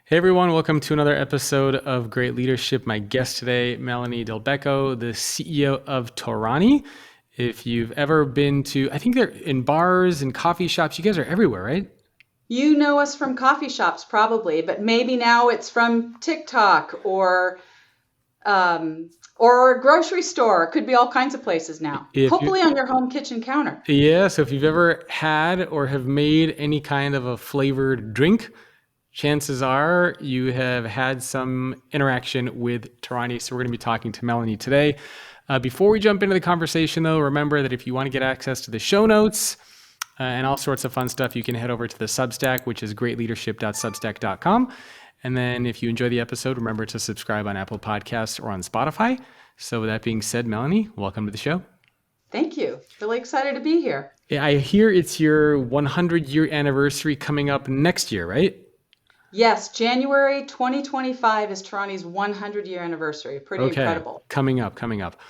Hey everyone, welcome to another episode of Great Leadership. My guest today, Melanie Dulbecco, the CEO of Torani. If you've ever been to, I think they're in bars and coffee shops. You guys are everywhere, right? You know us from coffee shops probably, but maybe now it's from TikTok or a grocery store. It could be all kinds of places now. If you, Hopefully on your home kitchen counter. yeah, so if you've ever had or have made any kind of a flavored drink, chances are you have had some interaction with Torani. So we're going to be talking to Melanie today. Before we jump into the conversation, though, remember that if you want to get access to the show notes and all sorts of fun stuff, you can head over to the Substack, which is greatleadership.substack.com. And then if you enjoy the episode, remember to subscribe on Apple Podcasts or on Spotify. So with that being said, Melanie, welcome to the show. Thank you. Really excited to be here. Yeah, I hear it's your 100-year anniversary coming up next year, right? Yes, January 2025 is Torani's 100-year anniversary. Pretty incredible. Coming up.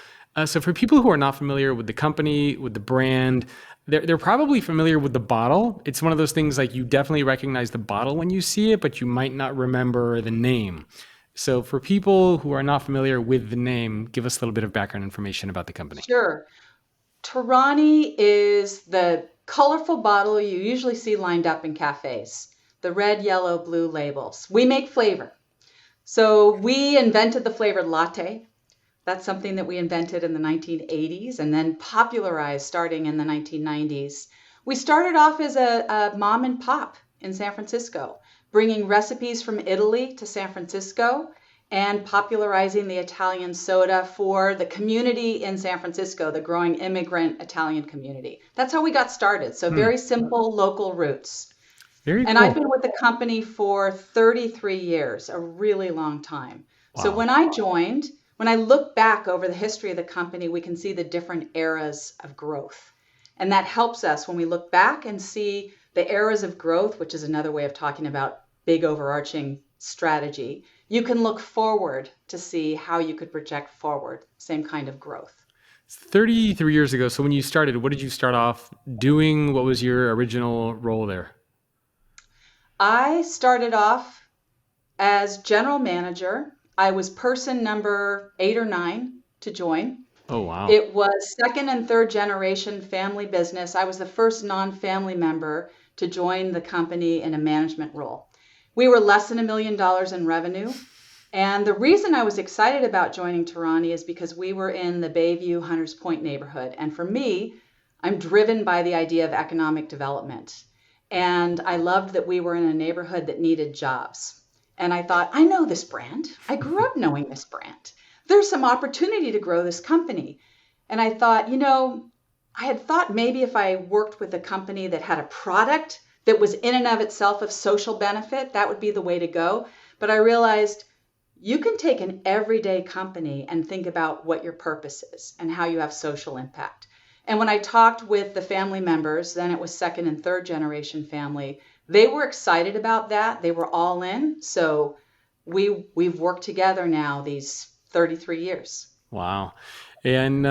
So for people who are not familiar with the company, with the brand, they're probably familiar with the bottle. It's one of those things like you definitely recognize the bottle when you see it, but you might not remember the name. So for people who are not familiar with the name, give us a little bit of background information about the company. Sure. Torani is the colorful bottle you usually see lined up in cafes. The red, yellow, blue labels. We make flavor. So we invented the flavored latte. That's something that we invented in the 1980s and then popularized starting in the 1990s. We started off as a mom and pop in San Francisco, bringing recipes from Italy to San Francisco and popularizing the Italian soda for the community in San Francisco, the growing immigrant Italian community. That's how we got started. So very simple local roots. Very And cool. I've been with the company for 33 years, a really long time. So Wow. when I joined, when I look back over the history of the company, we can see the different eras of growth. And that helps us when we look back and see the eras of growth, which is another way of talking about big overarching strategy. You can look forward to see how you could project forward, same kind of growth. 33 years ago. So when you started, what did you start off doing? What was your original role there? I started off as general manager. I was person number 8 or 9 to join. Oh, wow. It was second and third generation family business. I was the first non-family member to join the company in a management role. We were less than $1 million in revenue. And the reason I was excited about joining Torani is because we were in the Bayview Hunters Point neighborhood. And for me, I'm driven by the idea of economic development. And I loved that we were in a neighborhood that needed jobs. And I thought, I know this brand. I grew up knowing this brand. There's some opportunity to grow this company. And I thought, I had thought maybe if I worked with a company that had a product that was in and of itself of social benefit, that would be the way to go. But I realized you can take an everyday company and think about what your purpose is and how you have social impact. And when I talked with the family members, then it was second and third generation family, they were excited about that. They were all in. So we've worked together now these 33 years. Wow. And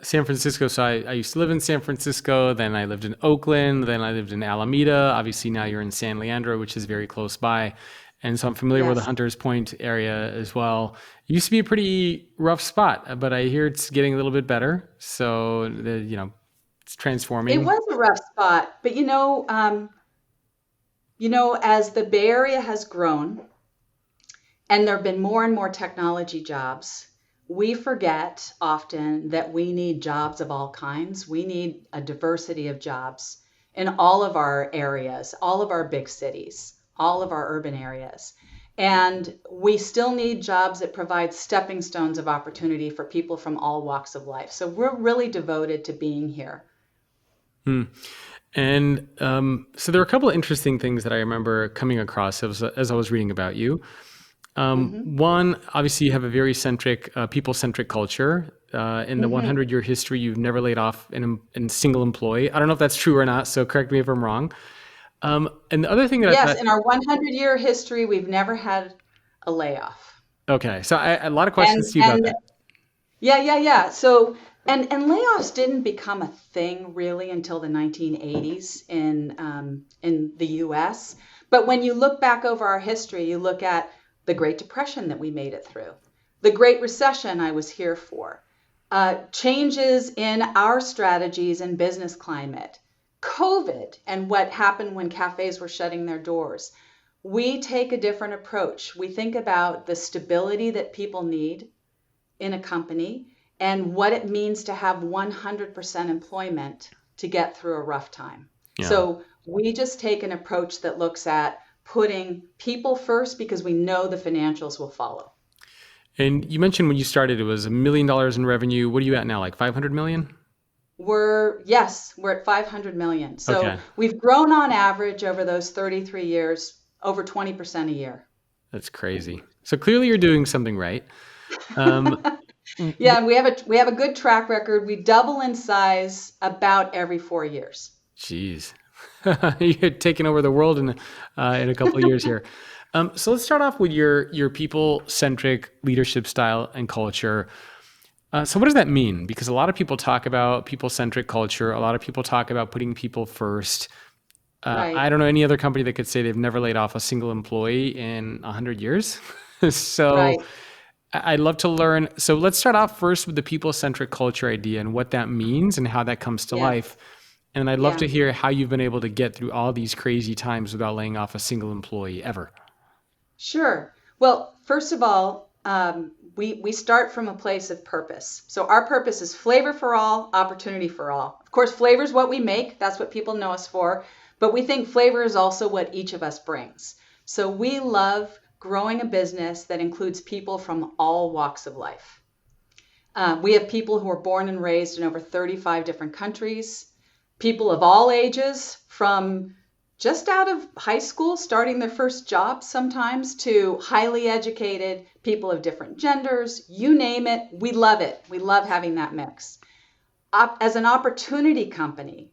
San Francisco. So I used to live in San Francisco. Then I lived in Oakland. Then I lived in Alameda. Obviously, now you're in San Leandro, which is very close by. And so I'm familiar with the Yes. Hunters Point area as well. It used to be a pretty rough spot, but I hear it's getting a little bit better. So, it's It transforming. was a rough spot, but as the Bay Area has grown and there have been more and more technology jobs, we forget often that we need jobs of all kinds. We need a diversity of jobs in all of our areas, all of our big cities, all of our urban areas. And we still need jobs that provide stepping stones of opportunity for people from all walks of life. So we're really devoted to being here. Hmm. And so there are a couple of interesting things that I remember coming across as I was reading about you. hmm One, obviously, you have a very people-centric culture. In the hmm 100-year history, you've never laid off a single employee. I don't know if that's true or not, so correct me if I'm wrong. And the other thing that I Yes, thought, in our 100-year history, we've never had a layoff. okay, so a lot of And questions to you about and that. yeah. So and layoffs didn't become a thing really until the 1980s in the U.S. But when you look back over our history, you look at the Great Depression that we made it through, the Great Recession I was here for, changes in our strategies and business climate, COVID and what happened when cafes were shutting their doors. We take a different approach. We think about the stability that people need in a company and what it means to have 100% employment to get through a rough time. Yeah. So we just take an approach that looks at putting people first because we know the financials will follow. And you mentioned when you started, it was $1 million in revenue. What are you at now? Like 500 million? We're at 500 million. So Okay. we've grown on average over those 33 years, over 20% a year. That's crazy. So clearly you're doing something right. Yeah, and we have a good track record. We double in size about every 4 years. Jeez. You're taking over the world in a couple of years here. So let's start off with your people-centric leadership style and culture. So what does that mean? Because a lot of people talk about people-centric culture. A lot of people talk about putting people first. Right. I don't know any other company that could say they've never laid off a single employee in 100 years. So Right. I'd love to learn. So let's start off first with the people-centric culture idea and what that means and how that comes to Yeah. life. And I'd love Yeah. to hear how you've been able to get through all these crazy times without laying off a single employee ever. Sure. Well, first of all, we start from a place of purpose. So our purpose is flavor for all, opportunity for all. Of course, flavor is what we make. That's what people know us for. But we think flavor is also what each of us brings. So we love growing a business that includes people from all walks of life. We have people who are born and raised in over 35 different countries, people of all ages, from just out of high school, starting their first job sometimes, to highly educated people of different genders, you name it. We love it. We love having that mix. As an opportunity company,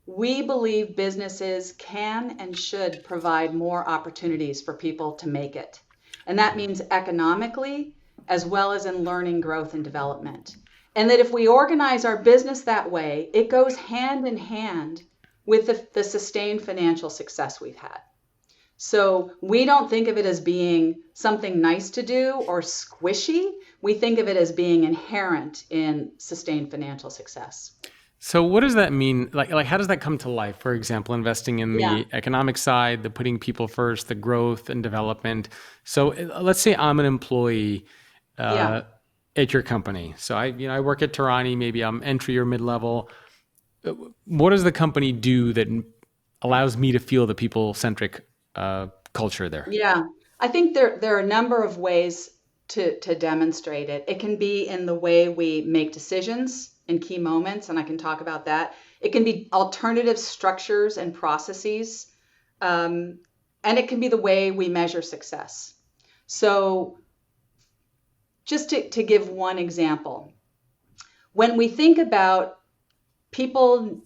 we believe businesses can and should provide more opportunities for people to make it. And that means economically, as well as in learning, growth, and development. And that if we organize our business that way, it goes hand in hand with the sustained financial success we've had. So we don't think of it as being something nice to do or squishy. We think of it as being inherent in sustained financial success. So what does that mean? Like how does that come to life? For example, investing in Yeah. the economic side, the putting people first, the growth and development. So let's say I'm an employee Yeah. at your company. So I work at Torani, maybe I'm entry or mid-level. What does the company do that allows me to feel the people-centric culture there? Yeah. I think there are a number of ways to demonstrate it. It can be in the way we make decisions in key moments, and I can talk about that. It can be alternative structures and processes, and it can be the way we measure success. So just to give one example, when we think about people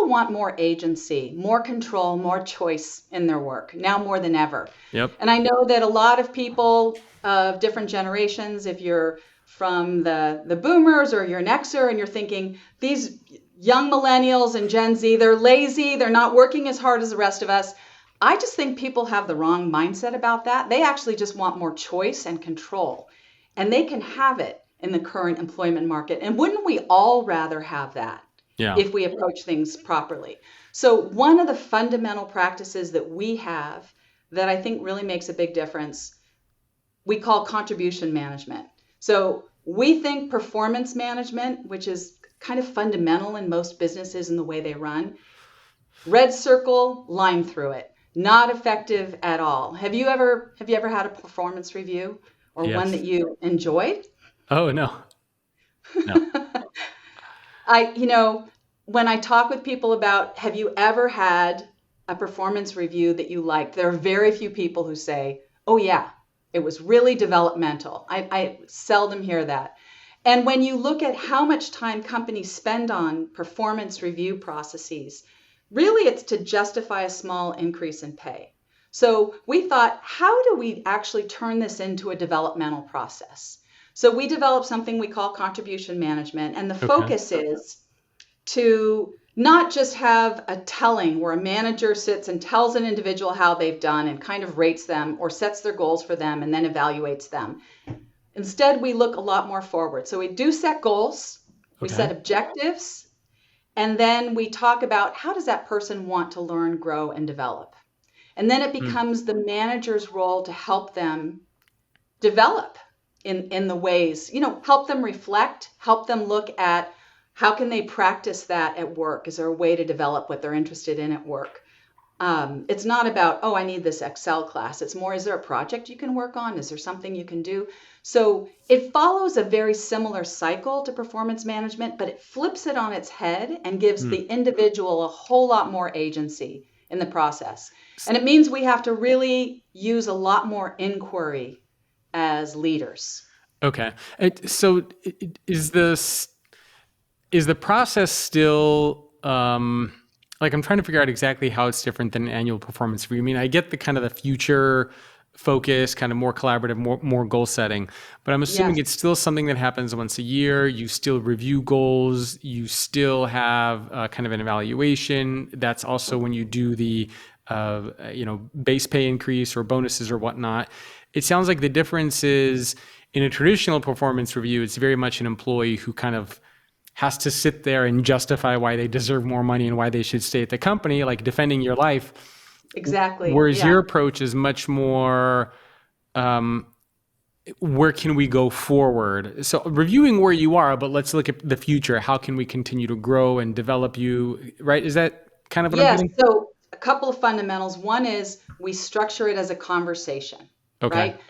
want more agency, more control, more choice in their work, now more than ever. Yep. And I know that a lot of people of different generations, if you're from the boomers or you're an Xer and you're thinking, these young millennials and Gen Z, they're lazy, they're not working as hard as the rest of us. I just think people have the wrong mindset about that. They actually just want more choice and control. And they can have it in the current employment market. And wouldn't we all rather have that? Yeah. If we approach things properly. So one of the fundamental practices that we have that I think really makes a big difference, we call contribution management. So we think performance management, which is kind of fundamental in most businesses in the way they run, red circle, line through it, not effective at all. Have you ever had a performance review or Yes. one that you enjoyed? Oh, no. When I talk with people about, have you ever had a performance review that you liked? There are very few people who say, oh yeah, it was really developmental. I seldom hear that. And when you look at how much time companies spend on performance review processes, really it's to justify a small increase in pay. So we thought, how do we actually turn this into a developmental process? So we developed something we call contribution management, and the focus is to not just have a telling where a manager sits and tells an individual how they've done and kind of rates them or sets their goals for them and then evaluates them. Instead, we look a lot more forward. So we do set goals, we Okay. set objectives, and then we talk about how does that person want to learn, grow, and develop. And then it becomes the manager's role to help them develop in the ways, help them reflect, help them look at how can they practice that at work? Is there a way to develop what they're interested in at work? It's not about, oh, I need this Excel class. It's more, is there a project you can work on? Is there something you can do? So it follows a very similar cycle to performance management, but it flips it on its head and gives the individual a whole lot more agency in the process. And it means we have to really use a lot more inquiry as leaders. Okay. So is the process still like I'm trying to figure out exactly how it's different than an annual performance review. I mean, I get the kind of the future focus, kind of more collaborative, more goal setting, but I'm assuming Yes, it's still something that happens once a year. You still review goals. You still have kind of an evaluation. That's also when you do the base pay increase or bonuses or whatnot. It sounds like the difference is in a traditional performance review, it's very much an employee who kind of has to sit there and justify why they deserve more money and why they should stay at the company, like defending your life. exactly. Whereas Yeah. your approach is much more, where can we go forward? So reviewing where you are, but let's look at the future. How can we continue to grow and develop you, right? Is that kind of what I'm Yes. getting? So a couple of fundamentals. One is we structure it as a conversation, Okay. right?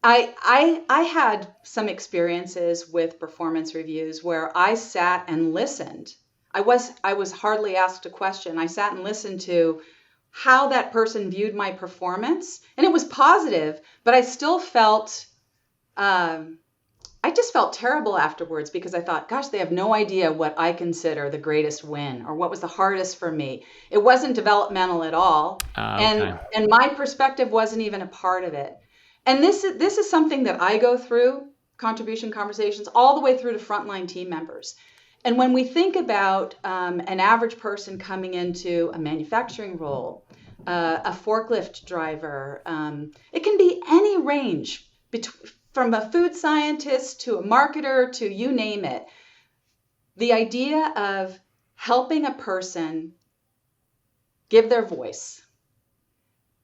I had some experiences with performance reviews where I sat and listened. I was hardly asked a question. I sat and listened to how that person viewed my performance, and it was positive, but I still felt um, I just felt terrible afterwards because I thought, gosh, they have no idea what I consider the greatest win or what was the hardest for me. It wasn't developmental at all, and Okay. and my perspective wasn't even a part of it. And this is something that I go through contribution conversations all the way through to frontline team members. And when we think about an average person coming into a manufacturing role, a forklift driver, it can be any range from a food scientist to a marketer to you name it. The idea of helping a person give their voice,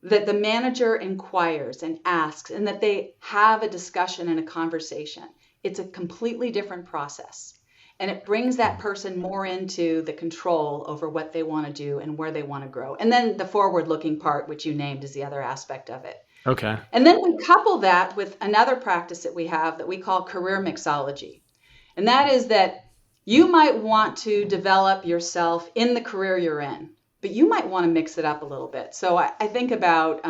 that the manager inquires and asks, and that they have a discussion and a conversation. It's a completely different process. And it brings that person more into the control over what they want to do and where they want to grow. And then the forward looking part, which you named, is the other aspect of it. Okay. And then we couple that with another practice that we have that we call career mixology. And that is that you might want to develop yourself in the career you're in, but you might want to mix it up a little bit. So I think about,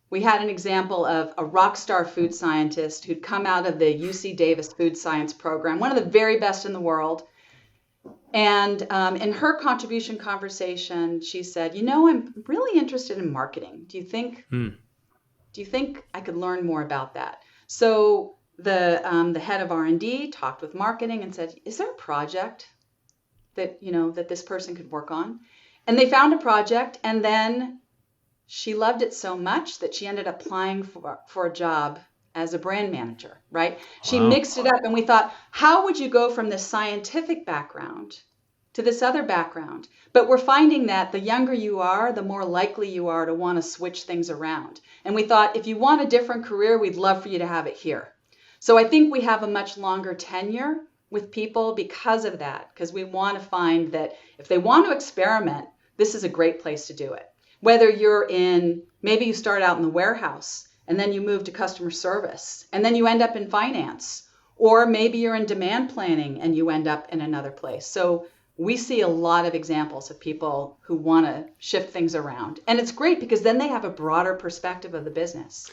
we had an example of a rock star food scientist who'd come out of the UC Davis food science program, one of the very best in the world. And in her contribution conversation, she said, I'm really interested in marketing. Do you think I could learn more about that? So the head of R&D talked with marketing and said, is there a project that this person could work on? And they found a project, and then she loved it so much that she ended up applying for a job as a brand manager, right? She Wow. mixed it up, and we thought, how would you go from this scientific background to this other background? But we're finding that the younger you are, the more likely you are to want to switch things around. And we thought, if you want a different career, we'd love for you to have it here. So I think we have a much longer tenure with people because of that, because we want to find that if they want to experiment, this is a great place to do it. Whether maybe you start out in the warehouse and then you move to customer service and then you end up in finance, or maybe you're in demand planning and you end up in another place. So we see a lot of examples of people who want to shift things around. And it's great because then they have a broader perspective of the business.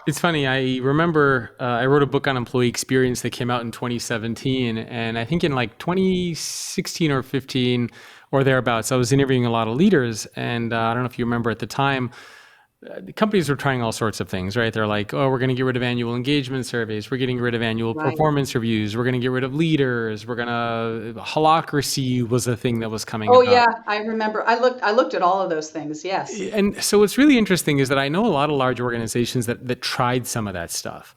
It's funny. I remember I wrote a book on employee experience that came out in 2017, and I think in like 2016 or 15 or thereabouts, I was interviewing a lot of leaders, and I don't know if you remember at the time, the companies were trying all sorts of things, right? They're like, oh, we're going to get rid of annual engagement surveys. We're getting rid of annual Right. performance reviews. We're going to get rid of leaders. We're going to, holacracy was a thing that was coming Oh about. yeah, I remember. I looked at all of those things. Yes. And so what's really interesting is that I know a lot of large organizations that tried some of that stuff.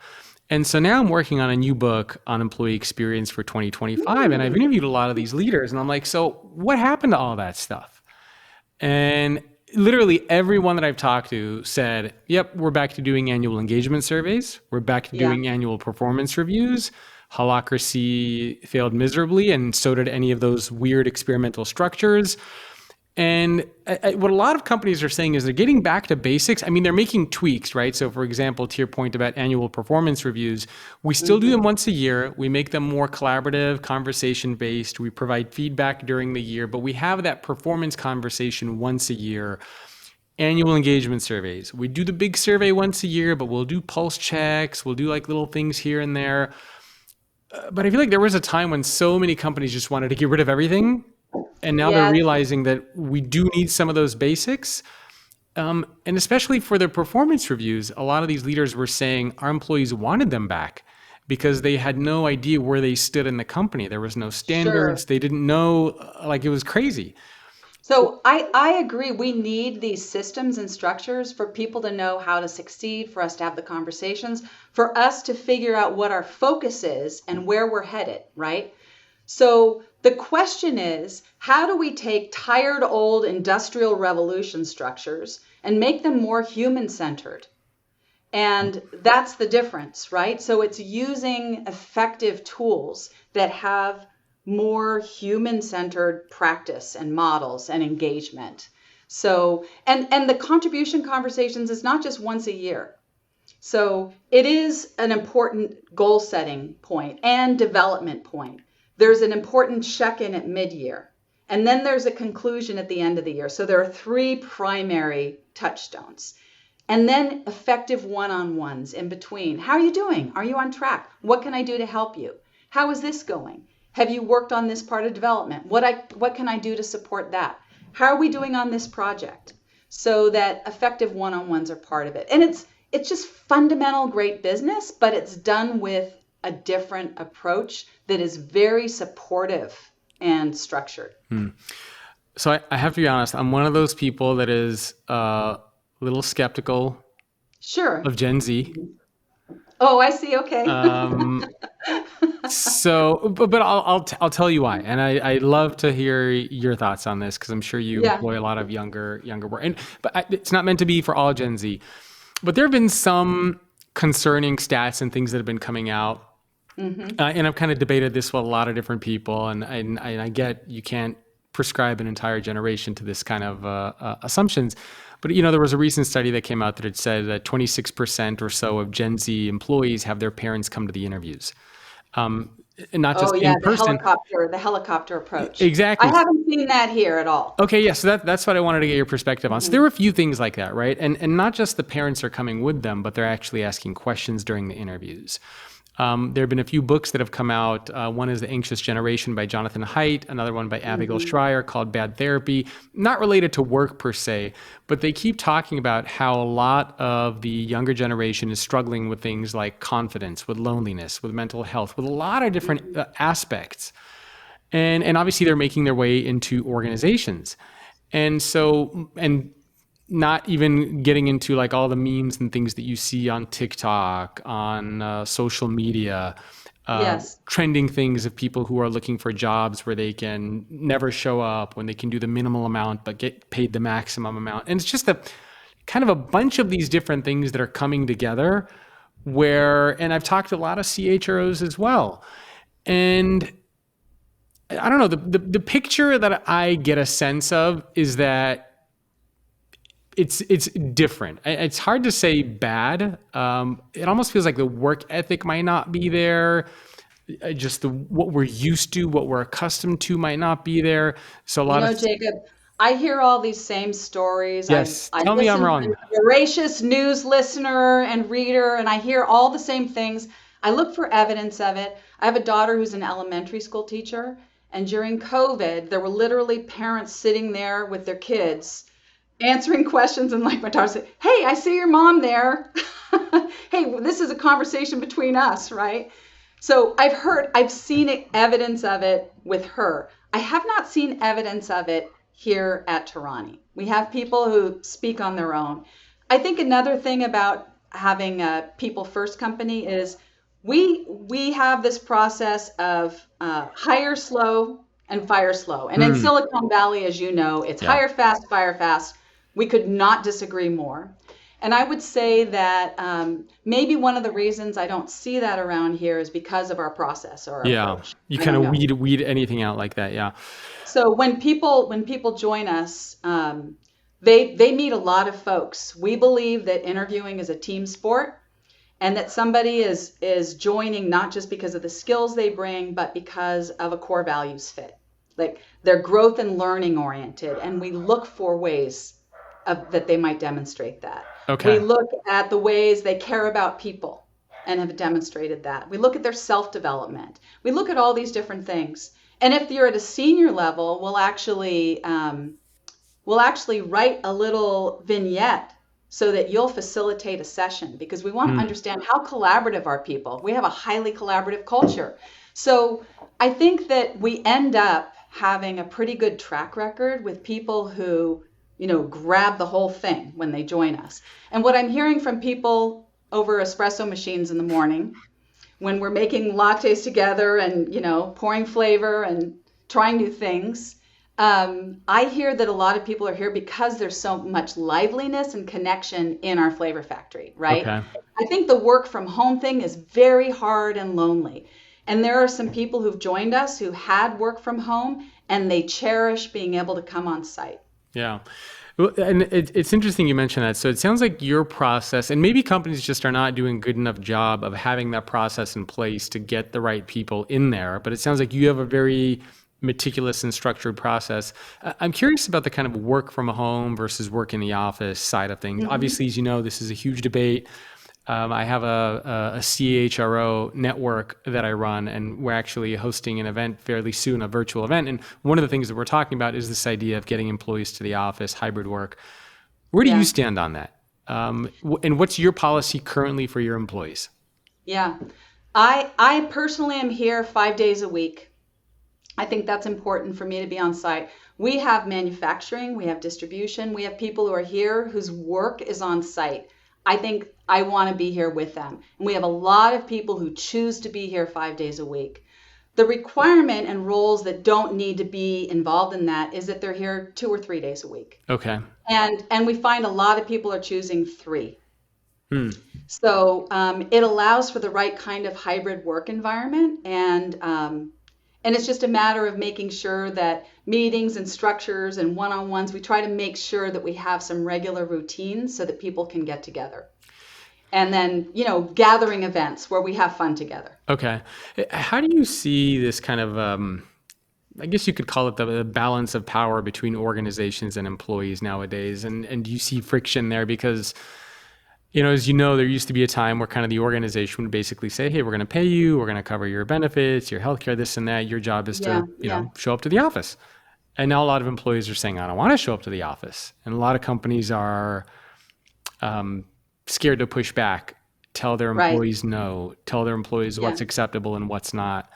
And so now I'm working on a new book on employee experience for 2025. And I've interviewed a lot of these leaders. And I'm like, so what happened to all that stuff? And literally everyone that I've talked to said, yep, we're back to doing annual engagement surveys. We're back to Yeah. doing annual performance reviews. Holacracy failed miserably, and so did any of those weird experimental structures. And what a lot of companies are saying is they're getting back to basics. I mean, they're making tweaks, right? So, for example, to your point about annual performance reviews, we still do them once a year. We make them more collaborative, conversation based. We provide feedback during the year, but we have that performance conversation once a year. Annual engagement surveys. We do the big survey once a year, but we'll do pulse checks. We'll do like little things here and there. But I feel like there was a time when so many companies just wanted to get rid of everything. And now they're Yeah. realizing that we do need some of those basics. And especially for their performance reviews, a lot of these leaders were saying our employees wanted them back because they had no idea where they stood in the company. There was no Sure. standards. They didn't know, like it was crazy. So I agree. We need these systems and structures for people to know how to succeed, for us to have the conversations, for us to figure out what our focus is and where we're headed, right? So the question is, how do we take tired old industrial revolution structures and make them more human-centered? And that's the difference, right? So it's using effective tools that have more human-centered practice and models and engagement. So, and the contribution conversations is not just once a year. So it is an important goal setting point and development point. There's an important check-in at mid-year. And then there's a conclusion at the end of the year. So there are three primary touchstones. And then effective one-on-ones in between. How are you doing? Are you on track? What can I do to help you? How is this going? Have you worked on this part of development? What can I do to support that? How are we doing on this project? So that effective one-on-ones are part of it. And it's just fundamental great business, but it's done with a different approach that is very supportive and structured. So I have to be honest, I'm one of those people that is a little skeptical Sure. of Gen Z. Oh, I see. Okay. So, but I'll tell you why, and I love to hear your thoughts on this because I'm sure you Yeah. employ a lot of younger work, it's not meant to be for all Gen Z, but there have been some concerning stats and things that have been coming out, and I've kind of debated this with a lot of different people, and I get you can't prescribe an entire generation to this kind of assumptions. But there was a recent study that came out that had said that 26% or so of Gen Z employees have their parents come to the interviews. And not Oh just yeah, in person. the helicopter approach. I Exactly. haven't seen that here at all. Okay, yeah, so that's what I wanted to get your perspective on. So there were a few things like that, right? And not just the parents are coming with them, but they're actually asking questions during the interviews. There have been a few books that have come out. One is The Anxious Generation by Jonathan Haidt, another one by Abigail Schreier called Bad Therapy, not related to work per se, but they keep talking about how a lot of the younger generation is struggling with things like confidence, with loneliness, with mental health, with a lot of different aspects. And obviously they're making their way into organizations. And so, and not even getting into like all the memes and things that you see on TikTok, on social media, Yes. trending things of people who are looking for jobs where they can never show up, when they can do the minimal amount but get paid the maximum amount. And it's just a kind of a bunch of these different things that are coming together and I've talked to a lot of CHROs as well. And I don't know, the picture that I get a sense of is that it's different. It's hard to say bad. It almost feels like the work ethic might not be there. Just what we're used to, what we're accustomed to might not be there. So a lot of Jacob, I hear all these same stories. yes. I Tell me I'm listen, wrong. I'm a voracious news listener and reader, and I hear all the same things. I look for evidence of it. I have a daughter who's an elementary school teacher, and during COVID, there were literally parents sitting there with their kids answering questions, and like my daughter said, "Hey, I see your mom there." Hey, this is a conversation between us, right? So I've seen evidence of it with her. I have not seen evidence of it here at Torani. We have people who speak on their own. I think another thing about having a people first company is we have this process of hire slow and fire slow. And in Hmm. Silicon Valley, as you know, it's Yeah. hire fast, fire fast. We could not disagree more. And I would say that maybe one of the reasons I don't see that around here is because of our process or our Yeah. approach. You I kind don't of know. weed anything out like that. Yeah. So when people join us, they meet a lot of folks. We believe that interviewing is a team sport, and that somebody is joining not just because of the skills they bring, but because of a core values fit. Like they're growth and learning oriented, and we look for ways that they might demonstrate that. We Okay. look at the ways they care about people and have demonstrated that. We look at their self development. We look at all these different things. And if you're at a senior level, we'll actually write a little vignette so that you'll facilitate a session because we want to Hmm. understand how collaborative are people. We have a highly collaborative culture. So I think that we end up having a pretty good track record with people who, grab the whole thing when they join us. And what I'm hearing from people over espresso machines in the morning when we're making lattes together and pouring flavor and trying new things, I hear that a lot of people are here because there's so much liveliness and connection in our flavor factory, right? Okay. I think the work from home thing is very hard and lonely, and there are some people who've joined us who had work from home and they cherish being able to come on site. Yeah. Well, and it's interesting you mentioned that. So it sounds like your process, and maybe companies just are not doing a good enough job of having that process in place to get the right people in there. But it sounds like you have a very meticulous and structured process. I'm curious about the kind of work from home versus work in the office side of things. Hmm. Obviously, as you know, this is a huge debate. I have a CHRO network that I run, and we're actually hosting an event fairly soon, a virtual event. And one of the things that we're talking about is this idea of getting employees to the office, hybrid work. Where do you Yeah, stand on that? And what's your policy currently for your employees? yeah. I personally am here 5 days a week. I think that's important for me to be on site. We have manufacturing, we have distribution, we have people who are here whose work is on site. I think I want to be here with them. And we have a lot of people who choose to be here 5 days a week. The requirement and roles that don't need to be involved in that is that they're here 2 or 3 days a week. Okay. And we find a lot of people are choosing three. Hmm. So it allows for the right kind of hybrid work environment, and it's just a matter of making sure that meetings and structures and one-on-ones, we try to make sure that we have some regular routines so that people can get together. And then, gathering events where we have fun together. Okay. How do you see this kind of, I guess you could call it the balance of power between organizations and employees nowadays? And do you see friction there? Because as you know, there used to be a time where kind of the organization would basically say, hey, we're going to pay you, we're going to cover your benefits, your healthcare, this and that. Your job is Yeah, to, yeah, show up to the office. And now a lot of employees are saying, I don't want to show up to the office. And a lot of companies are scared to push back, tell their right. employees no, tell their employees Yeah. what's acceptable and what's not.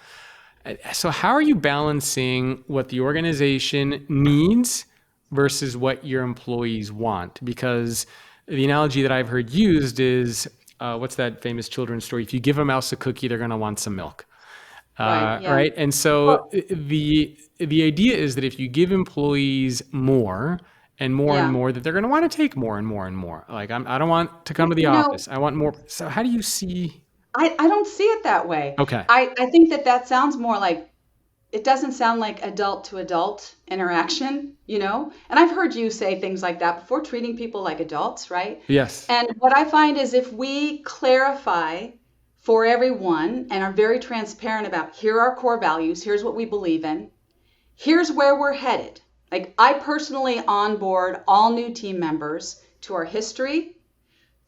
So how are you balancing what the organization needs versus what your employees want? Because the analogy that I've heard used is, what's that famous children's story? If you give a mouse a cookie, they're going to want some milk. Right. Yeah. Right. And so Well, the idea is that if you give employees more and yeah. more, that they're going to want to take more and more and more. Like I don't want to come You, to the you know, office. I want more. So how do you see? I don't see it that way. Okay. I think that sounds more like, it doesn't sound like adult to adult interaction. And I've heard you say things like that before, treating people like adults, right? Yes. And what I find is if we clarify for everyone and are very transparent about, here are our core values, here's what we believe in, here's where we're headed. Like I personally onboard all new team members to our history,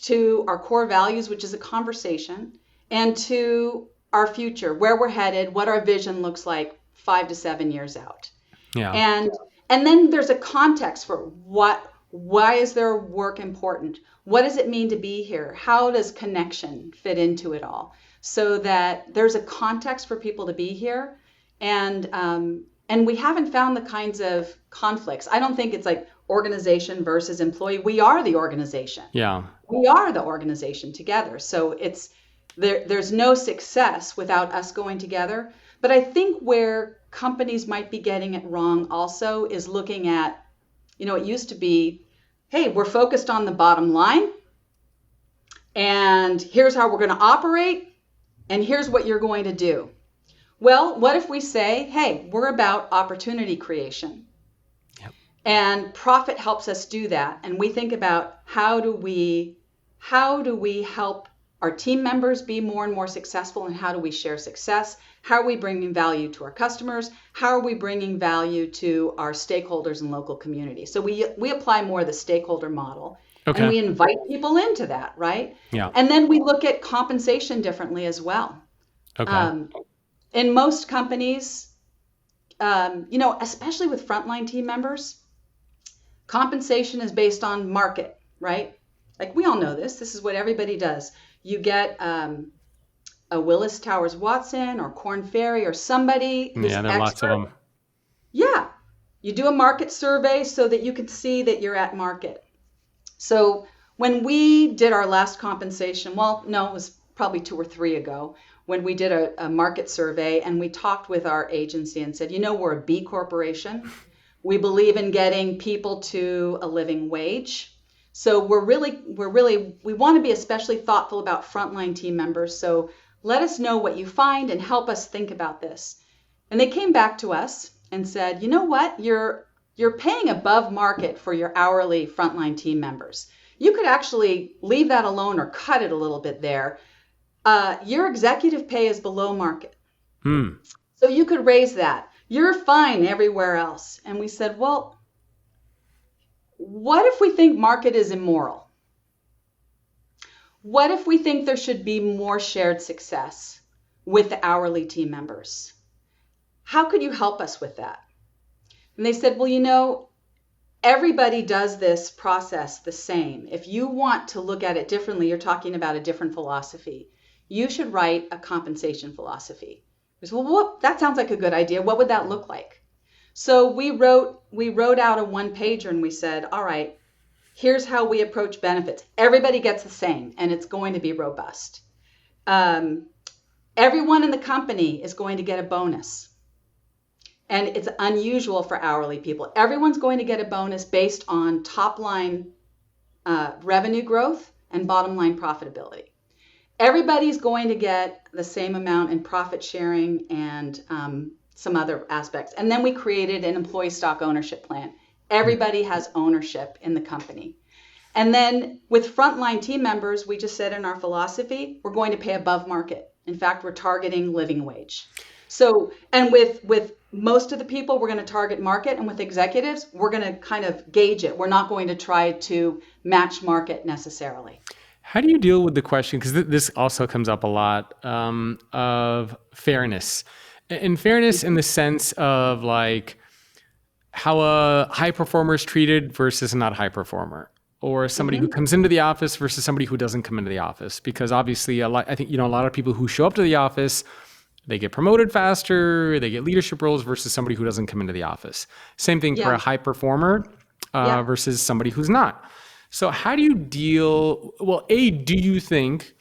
to our core values, which is a conversation, and to our future, where we're headed, what our vision looks like 5 to 7 years out. Yeah. And and then there's a context for Why is their work important? What does it mean to be here? How does connection fit into it all? So that there's a context for people to be here, and we haven't found the kinds of conflicts. I don't think it's like organization versus employee. We are the organization. Yeah. We are the organization together. So there's no success without us going together. But I think where companies might be getting it wrong also is looking at, it used to be, hey, we're focused on the bottom line, and here's how we're going to operate, and here's what you're going to do. Well, what if we say, hey, we're about opportunity creation? Yep. And profit helps us do that. And we think about how do we help our team members be more and more successful, and how do we share success? How are we bringing value to our customers? How are we bringing value to our stakeholders and local communities? So we apply more of the stakeholder model, Okay. and we invite people into that, right? Yeah. And then we look at compensation differently as well. Okay. In most companies, especially with frontline team members, compensation is based on market, right? Like, we all know this. This is what everybody does. You get a Willis Towers Watson or Korn Ferry or somebody who's Yeah, there are lots of them. Yeah. You do a market survey so that you can see that you're at market. So when we did our last compensation, well, no, it was probably 2 or 3 ago, when we did a market survey, and we talked with our agency and said, we're a B corporation. We believe in getting people to a living wage. So we want to be especially thoughtful about frontline team members. So let us know what you find and help us think about this. And they came back to us and said, you know what? You're paying above market for your hourly frontline team members. You could actually leave that alone or cut it a little bit there. Your executive pay is below market. So you could raise that. You're fine everywhere else. And we said, well, what if we think market is immoral? What if we think there should be more shared success with the hourly team members? How could you help us with that? And they said, well, everybody does this process the same. If you want to look at it differently, you're talking about a different philosophy. You should write a compensation philosophy. We said, well, that sounds like a good idea. What would that look like? So we wrote out a 1-pager, and we said, all right, here's how we approach benefits. Everybody gets the same, and it's going to be robust. Everyone in the company is going to get a bonus. And it's unusual for hourly people. Everyone's going to get a bonus based on top line revenue growth and bottom line profitability. Everybody's going to get the same amount in profit sharing and some other aspects. And then we created an employee stock ownership plan. Everybody has ownership in the company. And then with frontline team members, we just said in our philosophy, we're going to pay above market. In fact, we're targeting living wage. So, and with most of the people, we're going to target market, and with executives, we're going to kind of gauge it. We're not going to try to match market necessarily. How do you deal with the question, because this also comes up a lot, of fairness? And fairness in the sense of like how a high performer is treated versus not a high performer, or somebody who comes into the office versus somebody who doesn't come into the office. Because obviously, I think a lot of people who show up to the office, they get promoted faster, they get leadership roles versus somebody who doesn't come into the office. Same thing for a high performer versus somebody who's not. So how do you deal, well, do you think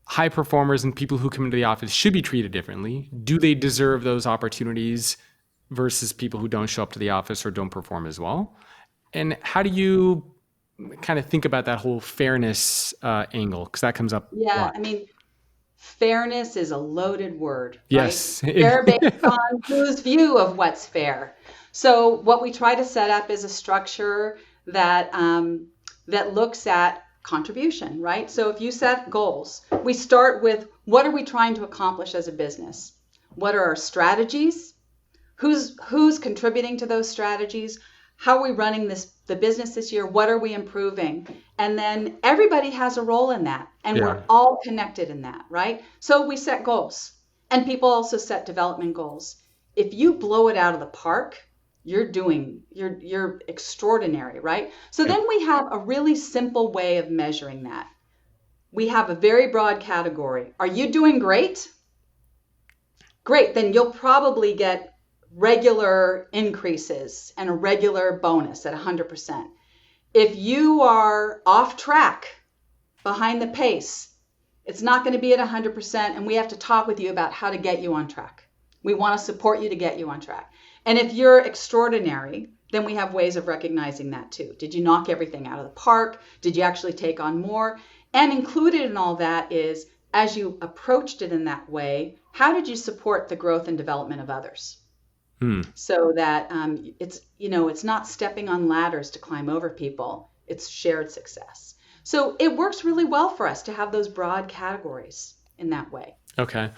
high performers and people who come into the office should be treated differently? Do they deserve those opportunities versus people who don't show up to the office or don't perform as well? And how do you kind of think about that whole fairness angle? Because that comes up a lot. I mean, fairness is a loaded word. Yes. Right? Fair based on whose view of what's fair. So what we try to set up is a structure that looks at contribution, right? So if you set goals, we start with what are we trying to accomplish as a business? What are our strategies? Who's contributing to those strategies? How are we running the business this year? What are we improving? And then everybody has a role in that, and we're all connected in that, right? So we set goals, and people also set development goals. If you blow it out of the park, you're extraordinary, right? So then we have a really simple way of measuring that. We have a very broad category. Are you doing great? Great, then you'll probably get regular increases and a regular bonus at 100%. If you are off track, behind the pace, it's not going to be at 100%, and we have to talk with you about how to get you on track. We want to support you to get you on track. And if you're extraordinary, then we have ways of recognizing that too. Did you knock everything out of the park? Did you actually take on more? And included in all that is, as you approached it in that way, how did you support the growth and development of others? So that it's not stepping on ladders to climb over people, it's shared success. So it works really well for us to have those broad categories in that way. Okay.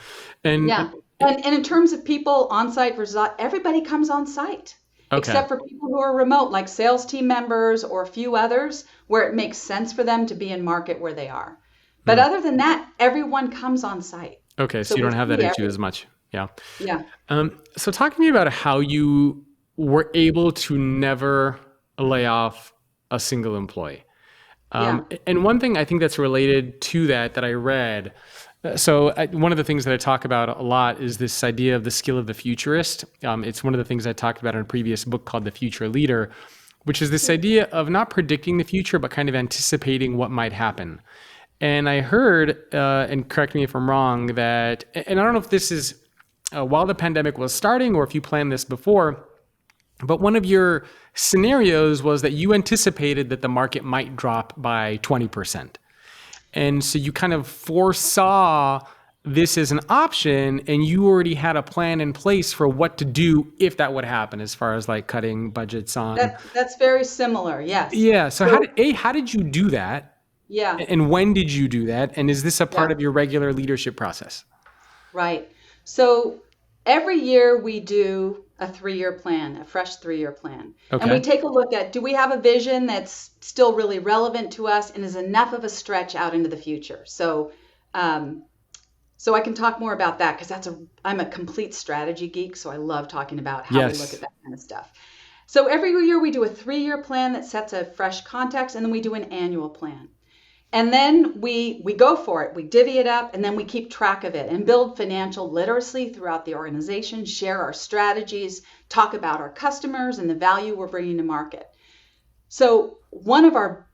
And yeah. And in terms of people on site versus everybody comes on site. Okay. Except for people who are remote, like sales team members or a few others, where it makes sense for them to be in market where they are. But other than that, everyone comes on site. Okay, so you don't have that issue as much. Yeah. Yeah. So talk to me about how you were able to never lay off a single employee. And one thing I think that's related to that I read, one of the things that I talk about a lot is this idea of the skill of the futurist. It's one of the things I talked about in a previous book called The Future Leader, which is this idea of not predicting the future, but kind of anticipating what might happen. And I heard, and correct me if I'm wrong, that, and I don't know if this is while the pandemic was starting or if you planned this before, but one of your scenarios was that you anticipated that the market might drop by 20%. And so you kind of foresaw this as an option, and you already had a plan in place for what to do if that would happen, as far as like cutting budgets on. That's very similar, yes. Yeah, so how did you do that? Yeah. And when did you do that? And is this a part of your regular leadership process? Right. So every year we do a 3-year plan, a fresh 3-year plan. Okay. And we take a look at, do we have a vision that's still really relevant to us and is enough of a stretch out into the future? So I can talk more about that because I'm a complete strategy geek. So I love talking about how we look at that kind of stuff. So every year we do a 3-year plan that sets a fresh context, and then we do an annual plan. And then we go for it, we divvy it up, and then we keep track of it and build financial literacy throughout the organization, share our strategies, talk about our customers and the value we're bringing to market. So one of our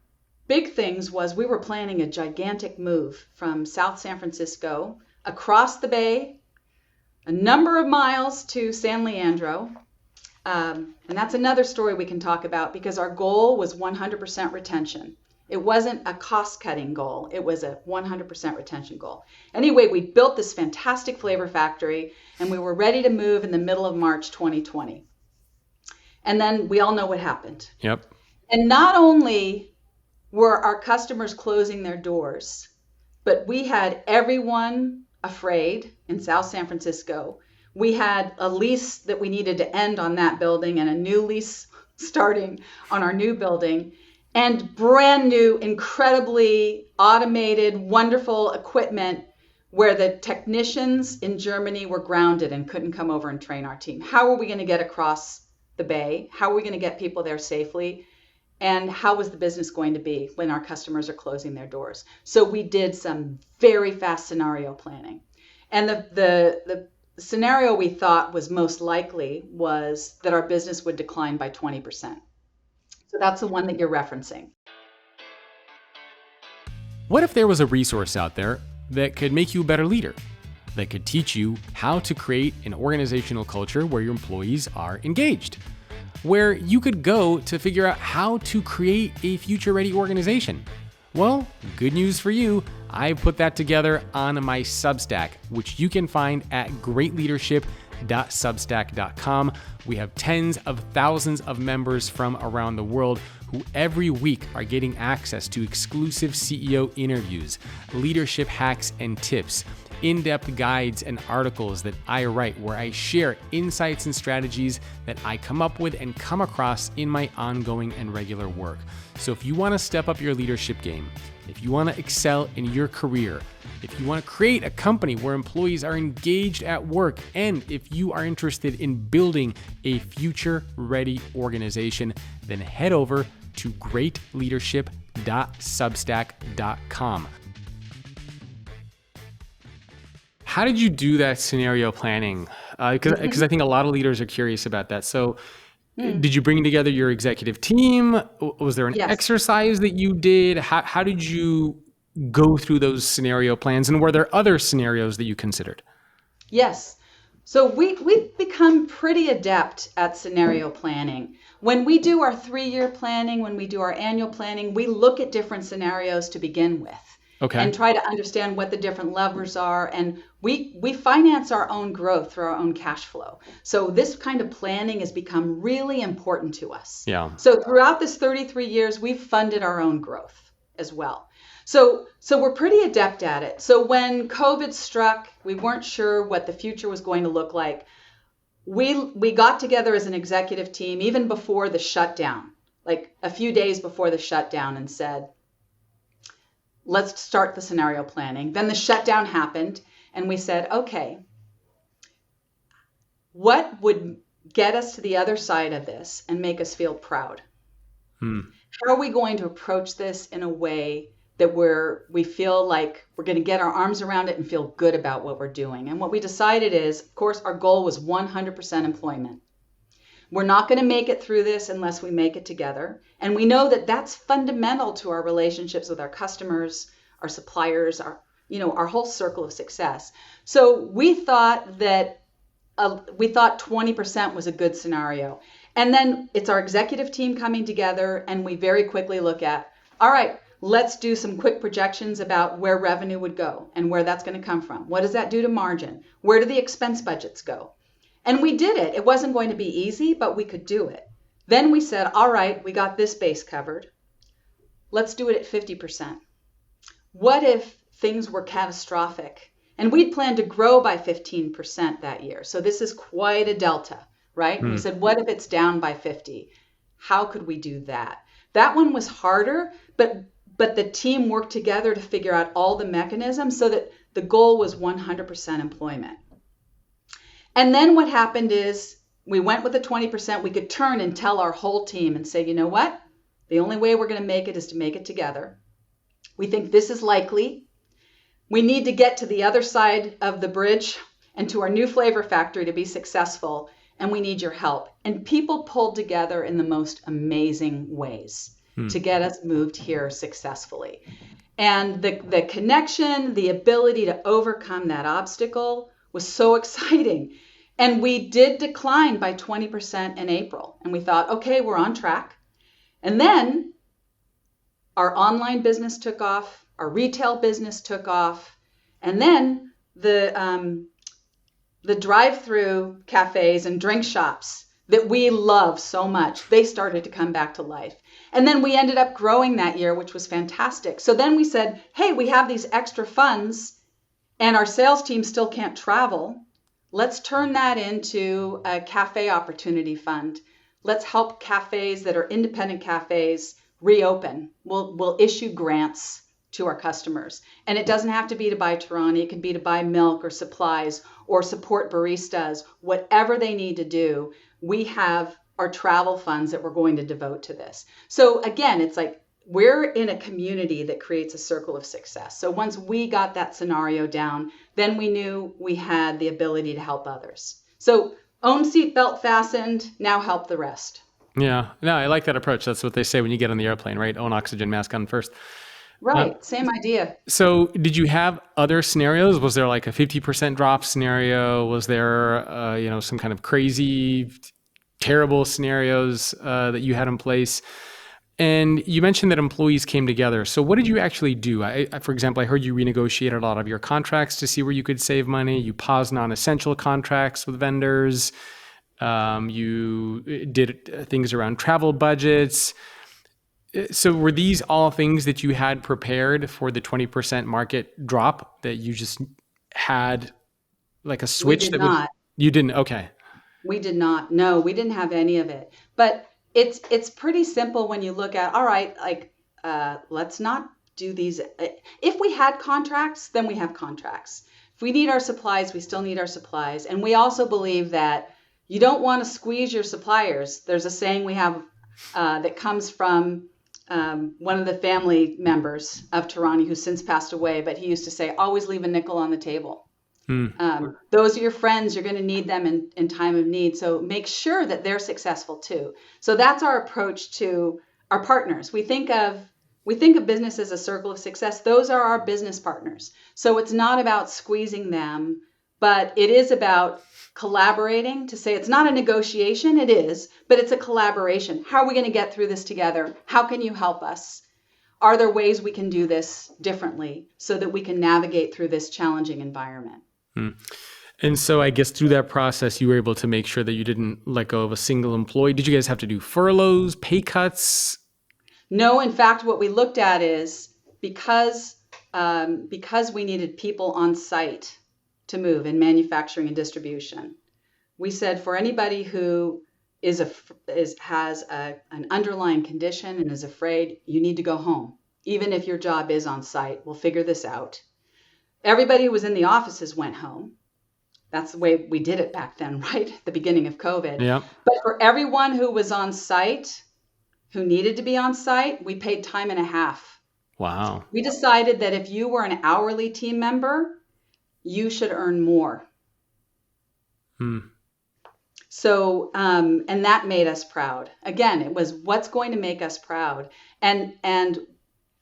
big things was we were planning a gigantic move from South San Francisco across the bay, a number of miles to San Leandro. And that's another story we can talk about because our goal was 100% retention. It wasn't a cost-cutting goal. It was a 100% retention goal. Anyway, we built this fantastic flavor factory, and we were ready to move in the middle of March 2020. And then we all know what happened. Yep. And not only were our customers closing their doors, but we had everyone afraid in South San Francisco. We had a lease that we needed to end on that building and a new lease starting on our new building. And brand new, incredibly automated, wonderful equipment where the technicians in Germany were grounded and couldn't come over and train our team. How are we going to get across the bay? How are we going to get people there safely? And how was the business going to be when our customers are closing their doors? So we did some very fast scenario planning. And the scenario we thought was most likely was that our business would decline by 20%. So that's the one that you're referencing. What if there was a resource out there that could make you a better leader, that could teach you how to create an organizational culture where your employees are engaged, where you could go to figure out how to create a future-ready organization? Well, good news for you. I put that together on my Substack, which you can find at greatleadership.substack.com. We have tens of thousands of members from around the world who every week are getting access to exclusive CEO interviews, leadership hacks and tips, in-depth guides and articles that I write where I share insights and strategies that I come up with and come across in my ongoing and regular work. So if you want to step up your leadership game, if you want to excel in your career, If you want to create a company where employees are engaged at work, and if you are interested in building a future-ready organization, then head over to greatleadership.substack.com. How did you do that scenario planning? Because I think a lot of leaders are curious about that. So did you bring together your executive team? Was there an Yes. exercise that you did? How did you go through those scenario plans? And were there other scenarios that you considered? Yes. So we've become pretty adept at scenario planning. When we do our 3-year planning, when we do our annual planning, we look at different scenarios to begin with. Okay. And try to understand what the different levers are. And we finance our own growth through our own cash flow. So this kind of planning has become really important to us. Yeah. So throughout this 33 years, we've funded our own growth as well. So we're pretty adept at it. So when COVID struck, we weren't sure what the future was going to look like. We got together as an executive team even before the shutdown, like a few days before the shutdown, and said, let's start the scenario planning. Then the shutdown happened, and we said, okay, what would get us to the other side of this and make us feel proud? How are we going to approach this in a way that we feel like we're going to get our arms around it and feel good about what we're doing? And what we decided is, of course, our goal was 100% employment. We're not going to make it through this unless we make it together. And we know that that's fundamental to our relationships with our customers, our suppliers, our whole circle of success. So we thought 20% was a good scenario. And then it's our executive team coming together, and we very quickly look at, all right, let's do some quick projections about where revenue would go and where that's going to come from. What does that do to margin? Where do the expense budgets go? And we did it. It wasn't going to be easy, but we could do it. Then we said, all right, we got this base covered. Let's do it at 50%. What if things were catastrophic? And we'd planned to grow by 15% that year. So this is quite a delta, right? And we said, what if it's down by 50? How could we do that? That one was harder, but the team worked together to figure out all the mechanisms so that the goal was 100% employment. And then what happened is we went with the 20%. We could turn and tell our whole team and say, you know what? The only way we're going to make it is to make it together. We think this is likely. We need to get to the other side of the bridge and to our new flavor factory to be successful, and we need your help. And people pulled together in the most amazing ways to get us moved here successfully. And the connection, the ability to overcome that obstacle was so exciting. And we did decline by 20% in April. And we thought, okay, we're on track. And then our online business took off, our retail business took off, and then the drive-through cafes and drink shops that we love so much, they started to come back to life. And then we ended up growing that year, which was fantastic. So then we said, hey, we have these extra funds and our sales team still can't travel. Let's turn that into a cafe opportunity fund. Let's help cafes that are independent cafes reopen. We'll issue grants to our customers. And it doesn't have to be to buy Torani. It can be to buy milk or supplies or support baristas, whatever they need to do. We have our travel funds that we're going to devote to this. So again, it's like we're in a community that creates a circle of success. So once we got that scenario down, then we knew we had the ability to help others. So own seatbelt fastened, now help the rest. Yeah, no, I like that approach. That's what they say when you get on the airplane, right? Own oxygen mask on first. Right, same idea. So did you have other scenarios? Was there like a 50% drop scenario? Was there, some kind of crazy, terrible scenarios that you had in place? And you mentioned that employees came together. So what did you actually do? For example, I heard you renegotiated a lot of your contracts to see where you could save money. You paused non-essential contracts with vendors. You did things around travel budgets. So were these all things that you had prepared for the 20% market drop that you just had like a switch? We did not. You didn't? Okay. We did not. No, we didn't have any of it. But it's pretty simple when you look at, all right, like, let's not do these. If we had contracts, then we have contracts. If we need our supplies, we still need our supplies. And we also believe that you don't want to squeeze your suppliers. There's a saying we have that comes from one of the family members of Torani, who's since passed away, but he used to say, always leave a nickel on the table. Those are your friends. You're going to need them in time of need. So make sure that they're successful too. So that's our approach to our partners. We think of business as a circle of success. Those are our business partners. So it's not about squeezing them, but it is about collaborating to say it's not a negotiation. It is, but it's a collaboration. How are we going to get through this together? How can you help us? Are there ways we can do this differently so that we can navigate through this challenging environment? And so I guess through that process, you were able to make sure that you didn't let go of a single employee. Did you guys have to do furloughs, pay cuts? No, in fact, what we looked at is because we needed people on site to move in manufacturing and distribution, we said for anybody who has an underlying condition and is afraid, you need to go home. Even if your job is on site, we'll figure this out. Everybody who was in the offices went home. That's the way we did it back then, right? At the beginning of COVID. Yeah. But for everyone who was on site, who needed to be on site, we paid time and a half. Wow. We decided that if you were an hourly team member, you should earn more. So, and that made us proud. Again, it was what's going to make us proud. And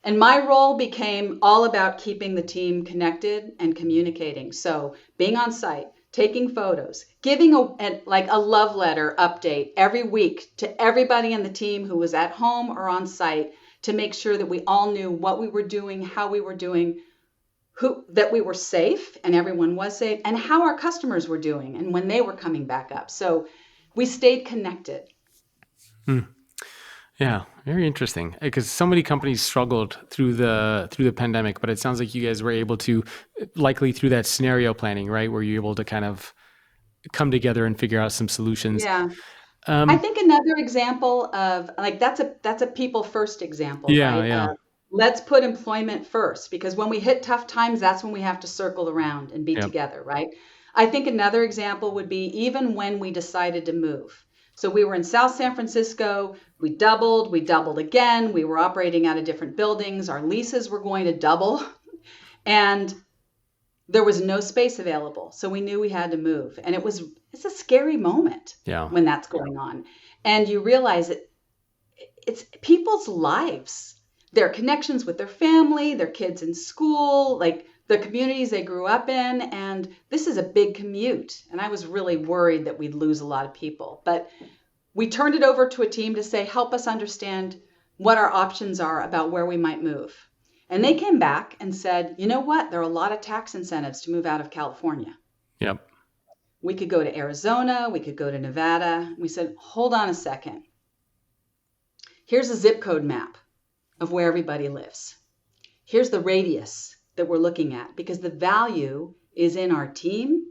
my role became all about keeping the team connected and communicating. So being on site, taking photos, giving a love letter update every week to everybody in the team who was at home or on site to make sure that we all knew what we were doing, how we were doing, that we were safe and everyone was safe, and how our customers were doing and when they were coming back up. So we stayed connected. Yeah, very interesting. Because so many companies struggled through the pandemic, but it sounds like you guys were able to, likely through that scenario planning, right, where you're able to kind of come together and figure out some solutions. Yeah. I think another example of that's a people first example, Yeah, right? yeah. Let's put employment first, because when we hit tough times, that's when we have to circle around and be Yep. together, right? I think another example would be even when we decided to move. So we were in South San Francisco, we doubled again, we were operating out of different buildings, our leases were going to double, and there was no space available. So we knew we had to move. And it's a scary moment when that's going on. And you realize that it's people's lives, their connections with their family, their kids in school, like the communities they grew up in. And this is a big commute. And I was really worried that we'd lose a lot of people. But we turned it over to a team to say, help us understand what our options are about where we might move. And they came back and said, you know what? There are a lot of tax incentives to move out of California. Yep. We could go to Arizona. We could go to Nevada. We said, hold on a second. Here's a zip code map of where everybody lives. Here's the radius that we're looking at, because the value is in our team,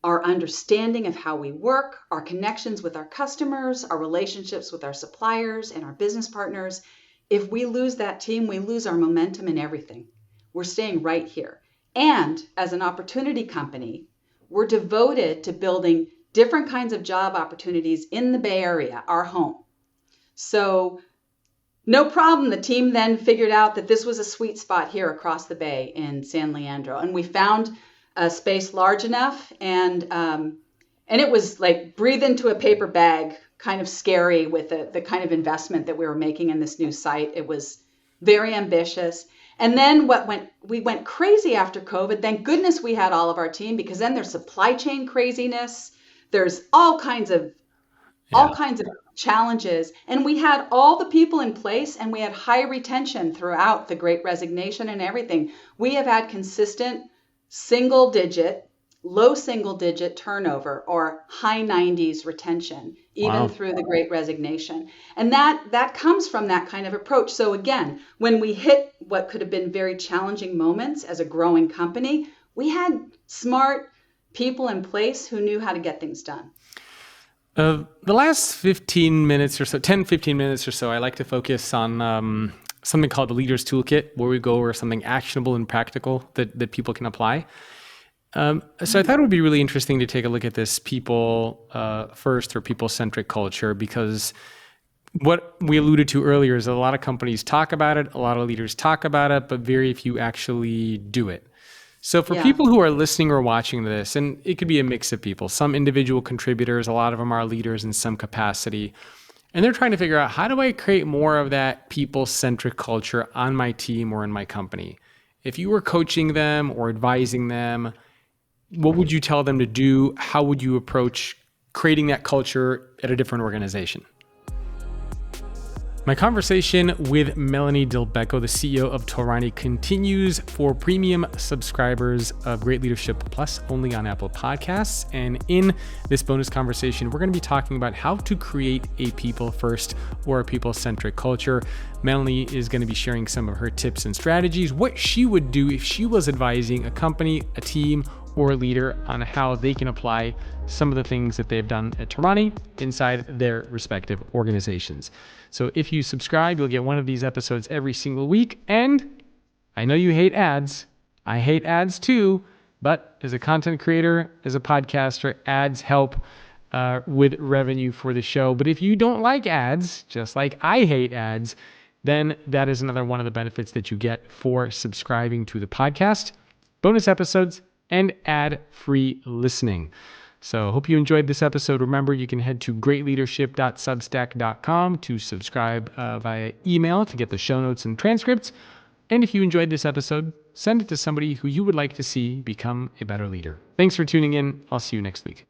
our understanding of how we work, our connections with our customers, our relationships with our suppliers and our business partners. If we lose that team, we lose our momentum in everything. We're staying right here. And as an opportunity company, we're devoted to building different kinds of job opportunities in the Bay Area, our home. So no problem. The team then figured out that this was a sweet spot here across the bay in San Leandro. And we found a space large enough, and it was like breathe into a paper bag, kind of scary with the kind of investment that we were making in this new site. It was very ambitious. And then we went crazy after COVID. Thank goodness we had all of our team, because then there's supply chain craziness. There's all kinds of challenges. And we had all the people in place, and we had high retention throughout the Great Resignation and everything. We have had consistent low single digit turnover or high 90s retention, even through the Great Resignation. And that comes from that kind of approach. So again, when we hit what could have been very challenging moments as a growing company, we had smart people in place who knew how to get things done. The last 15 minutes or so, 10, 15 minutes or so, I like to focus on something called the Leaders Toolkit, where we go over something actionable and practical that people can apply. So I thought it would be really interesting to take a look at this people first or people-centric culture, because what we alluded to earlier is that a lot of companies talk about it, a lot of leaders talk about it, but very few actually do it. So for people who are listening or watching this, and it could be a mix of people, some individual contributors, a lot of them are leaders in some capacity, and they're trying to figure out, how do I create more of that people-centric culture on my team or in my company? If you were coaching them or advising them, what would you tell them to do? How would you approach creating that culture at a different organization? My conversation with Melanie Dulbecco, the CEO of Torani, continues for premium subscribers of Great Leadership Plus, only on Apple Podcasts. And in this bonus conversation, we're going to be talking about how to create a people-first or a people-centric culture. Melanie is going to be sharing some of her tips and strategies, what she would do if she was advising a company, a team, or a leader on how they can apply some of the things that they've done at Torani inside their respective organizations. So if you subscribe, you'll get one of these episodes every single week. And I know you hate ads. I hate ads too. But as a content creator, as a podcaster, ads help with revenue for the show. But if you don't like ads, just like I hate ads, then that is another one of the benefits that you get for subscribing to the podcast. Bonus episodes and ad-free listening. So hope you enjoyed this episode. Remember, you can head to greatleadership.substack.com to subscribe via email to get the show notes and transcripts. And if you enjoyed this episode, send it to somebody who you would like to see become a better leader. Thanks for tuning in. I'll see you next week.